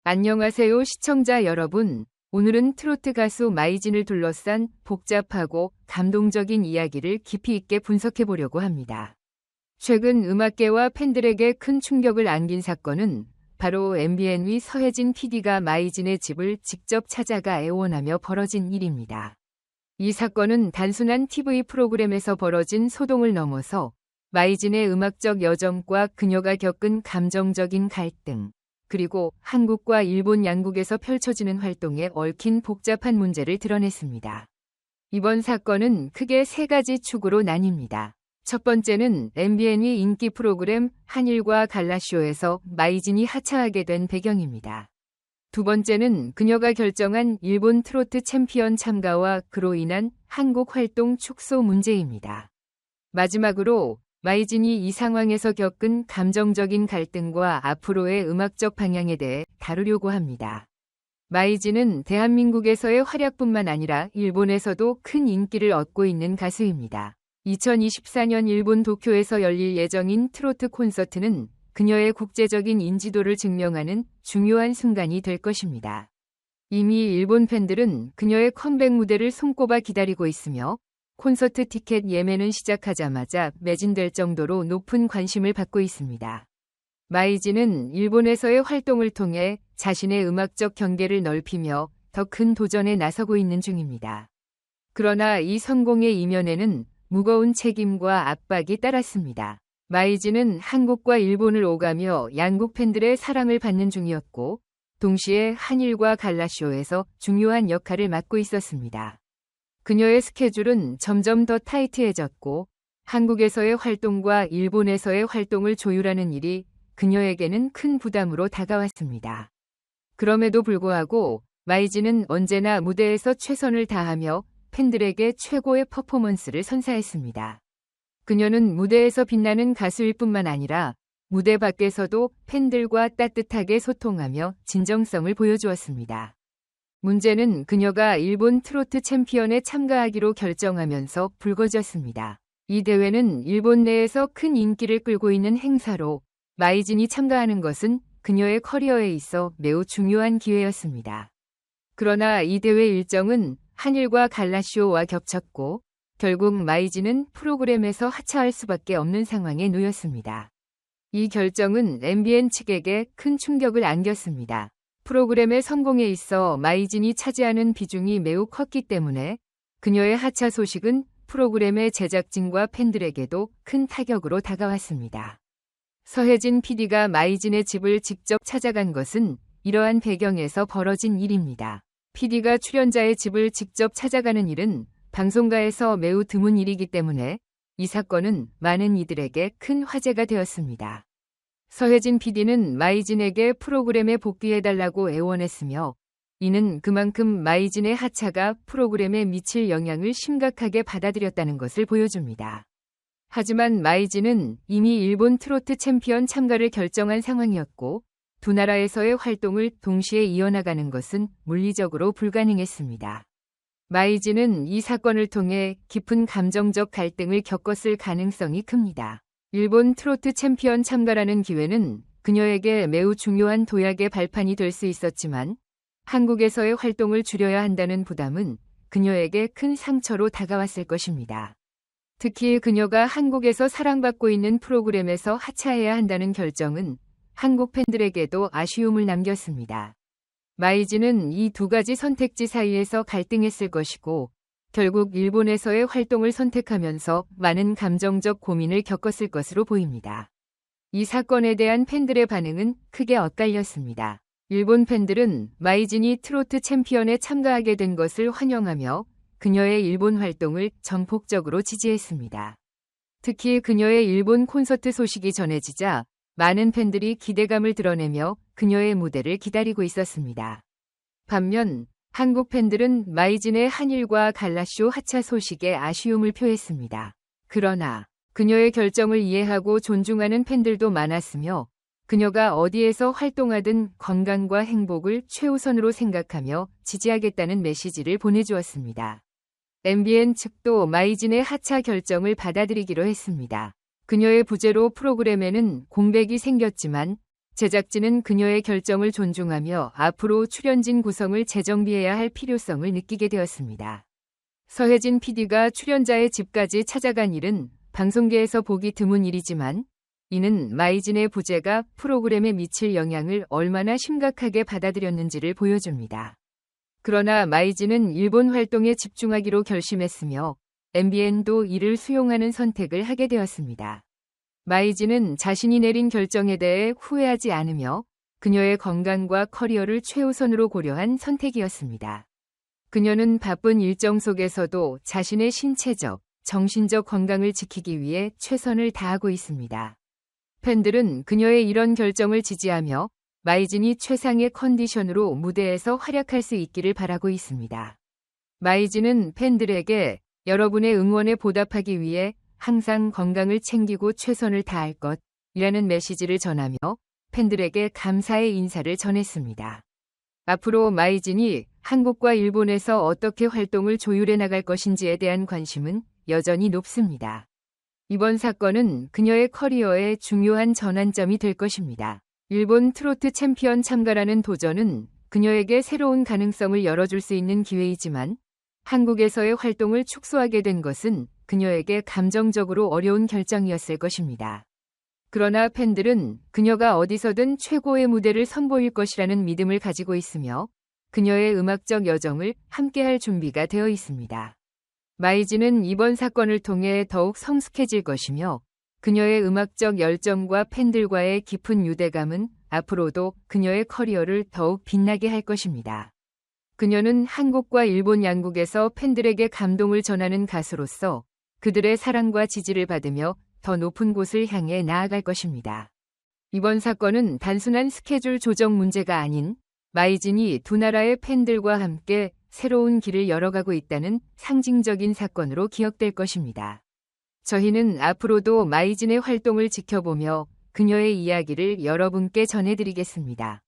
안녕하세요 시청자 여러분. 오늘은 트로트 가수 마이진을 둘러싼 복잡하고 감동적인 이야기를 깊이 있게 분석해 보려고 합니다. 최근 음악계와 팬들에게 큰 충격을 안긴 사건은 바로 MBN의 서혜진 PD가 마이진의 집을 직접 찾아가 애원하며 벌어진 일입니다. 이 사건은 단순한 TV 프로그램에서 벌어진 소동을 넘어서 마이진의 음악적 여정과 그녀가 겪은 감정적인 갈등, 그리고 한국과 일본 양국에서 펼쳐지는 활동에 얽힌 복잡한 문제를 드러냈습니다. 이번 사건은 크게 세 가지 축으로 나뉩니다. 첫 번째는 MBN의 인기 프로그램 한일과 갈라쇼에서 마이진이 하차하게 된 배경입니다. 두 번째는 그녀가 결정한 일본 트로트 챔피언 참가와 그로 인한 한국 활동 축소 문제입니다. 마지막으로 마이진이 이 상황에서 겪은 감정적인 갈등과 앞으로의 음악적 방향에 대해 다루려고 합니다. 마이진은 대한민국에서의 활약뿐만 아니라 일본에서도 큰 인기를 얻고 있는 가수입니다. 2024년 일본 도쿄에서 열릴 예정인 트로트 콘서트는 그녀의 국제적인 인지도를 증명하는 중요한 순간이 될 것입니다. 이미 일본 팬들은 그녀의 컴백 무대를 손꼽아 기다리고 있으며 콘서트 티켓 예매는 시작하자마자 매진될 정도로 높은 관심을 받고 있습니다. 마이진은 일본에서의 활동을 통해 자신의 음악적 경계를 넓히며 더 큰 도전에 나서고 있는 중입니다. 그러나 이 성공의 이면에는 무거운 책임과 압박이 따랐습니다. 마이진은 한국과 일본을 오가며 양국 팬들의 사랑을 받는 중이었고, 동시에 한일과 갈라쇼에서 중요한 역할을 맡고 있었습니다. 그녀의 스케줄은 점점 더 타이트해졌고 한국에서의 활동과 일본에서의 활동을 조율하는 일이 그녀에게는 큰 부담으로 다가왔습니다. 그럼에도 불구하고 마이진은 언제나 무대에서 최선을 다하며 팬들에게 최고의 퍼포먼스를 선사했습니다. 그녀는 무대에서 빛나는 가수일 뿐만 아니라 무대 밖에서도 팬들과 따뜻하게 소통하며 진정성을 보여주었습니다. 문제는 그녀가 일본 트로트 챔피언에 참가하기로 결정하면서 불거졌습니다. 이 대회는 일본 내에서 큰 인기를 끌고 있는 행사로 마이진이 참가하는 것은 그녀의 커리어에 있어 매우 중요한 기회였습니다. 그러나 이 대회 일정은 한일과 갈라쇼와 겹쳤고 결국 마이진은 프로그램에서 하차할 수밖에 없는 상황에 놓였습니다. 이 결정은 MBN 측에게 큰 충격을 안겼습니다. 프로그램의 성공에 있어 마이진이 차지하는 비중이 매우 컸기 때문에 그녀의 하차 소식은 프로그램의 제작진과 팬들에게도 큰 타격으로 다가왔습니다. 서혜진 PD가 마이진의 집을 직접 찾아간 것은 이러한 배경에서 벌어진 일입니다. PD가 출연자의 집을 직접 찾아가는 일은 방송가에서 매우 드문 일이기 때문에 이 사건은 많은 이들에게 큰 화제가 되었습니다. 서혜진 PD는 마이진에게 프로그램에 복귀해달라고 애원했으며 이는 그만큼 마이진의 하차가 프로그램에 미칠 영향을 심각하게 받아들였다는 것을 보여줍니다. 하지만 마이진은 이미 일본 트로트 챔피언 참가를 결정한 상황이었고 두 나라에서의 활동을 동시에 이어나가는 것은 물리적으로 불가능했습니다. 마이진은 이 사건을 통해 깊은 감정적 갈등을 겪었을 가능성이 큽니다. 일본 트로트 챔피언 참가라는 기회는 그녀에게 매우 중요한 도약의 발판이 될 수 있었지만 한국에서의 활동을 줄여야 한다는 부담은 그녀에게 큰 상처로 다가왔을 것입니다. 특히 그녀가 한국에서 사랑받고 있는 프로그램에서 하차해야 한다는 결정은 한국 팬들에게도 아쉬움을 남겼습니다. 마이진은 이 두 가지 선택지 사이에서 갈등했을 것이고 결국 일본에서의 활동을 선택하면서 많은 감정적 고민을 겪었을 것으로 보입니다. 이 사건에 대한 팬들의 반응은 크게 엇갈렸습니다. 일본 팬들은 마이진이 트로트 챔피언에 참가하게 된 것을 환영하며 그녀의 일본 활동을 전폭적으로 지지했습니다. 특히 그녀의 일본 콘서트 소식이 전해지자 많은 팬들이 기대감을 드러내며 그녀의 무대를 기다리고 있었습니다. 반면 한국 팬들은 마이진의 한일과 갈라쇼 하차 소식에 아쉬움을 표했습니다. 그러나 그녀의 결정을 이해하고 존중하는 팬들도 많았으며 그녀가 어디에서 활동하든 건강과 행복을 최우선으로 생각하며 지지하겠다는 메시지를 보내주었습니다. MBN 측도 마이진의 하차 결정을 받아들이기로 했습니다. 그녀의 부재로 프로그램에는 공백이 생겼지만 제작진은 그녀의 결정을 존중하며 앞으로 출연진 구성을 재정비해야 할 필요성을 느끼게 되었습니다. 서혜진 PD가 출연자의 집까지 찾아간 일은 방송계에서 보기 드문 일이지만 이는 마이진의 부재가 프로그램에 미칠 영향을 얼마나 심각하게 받아들였는지를 보여줍니다. 그러나 마이진은 일본 활동에 집중하기로 결심했으며 MBN도 이를 수용하는 선택을 하게 되었습니다. 마이진은 자신이 내린 결정에 대해 후회하지 않으며 그녀의 건강과 커리어를 최우선으로 고려한 선택이었습니다. 그녀는 바쁜 일정 속에서도 자신의 신체적, 정신적 건강을 지키기 위해 최선을 다하고 있습니다. 팬들은 그녀의 이런 결정을 지지하며 마이진이 최상의 컨디션으로 무대에서 활약할 수 있기를 바라고 있습니다. 마이진은 팬들에게 여러분의 응원에 보답하기 위해 항상 건강을 챙기고 최선을 다할 것이라는 메시지를 전하며 팬들에게 감사의 인사를 전했습니다. 앞으로 마이진이 한국과 일본에서 어떻게 활동을 조율해 나갈 것인지에 대한 관심은 여전히 높습니다. 이번 사건은 그녀의 커리어에 중요한 전환점이 될 것입니다. 일본 트로트 챔피언 참가라는 도전은 그녀에게 새로운 가능성을 열어줄 수 있는 기회이지만 한국에서의 활동을 축소하게 된 것은 그녀에게 감정적으로 어려운 결정이었을 것입니다. 그러나 팬들은 그녀가 어디서든 최고의 무대를 선보일 것이라는 믿음을 가지고 있으며 그녀의 음악적 여정을 함께할 준비가 되어 있습니다. 마이진은 이번 사건을 통해 더욱 성숙해질 것이며 그녀의 음악적 열정과 팬들과의 깊은 유대감은 앞으로도 그녀의 커리어를 더욱 빛나게 할 것입니다. 그녀는 한국과 일본 양국에서 팬들에게 감동을 전하는 가수로서 그들의 사랑과 지지를 받으며 더 높은 곳을 향해 나아갈 것입니다. 이번 사건은 단순한 스케줄 조정 문제가 아닌 마이진이 두 나라의 팬들과 함께 새로운 길을 열어가고 있다는 상징적인 사건으로 기억될 것입니다. 저희는 앞으로도 마이진의 활동을 지켜보며 그녀의 이야기를 여러분께 전해드리겠습니다.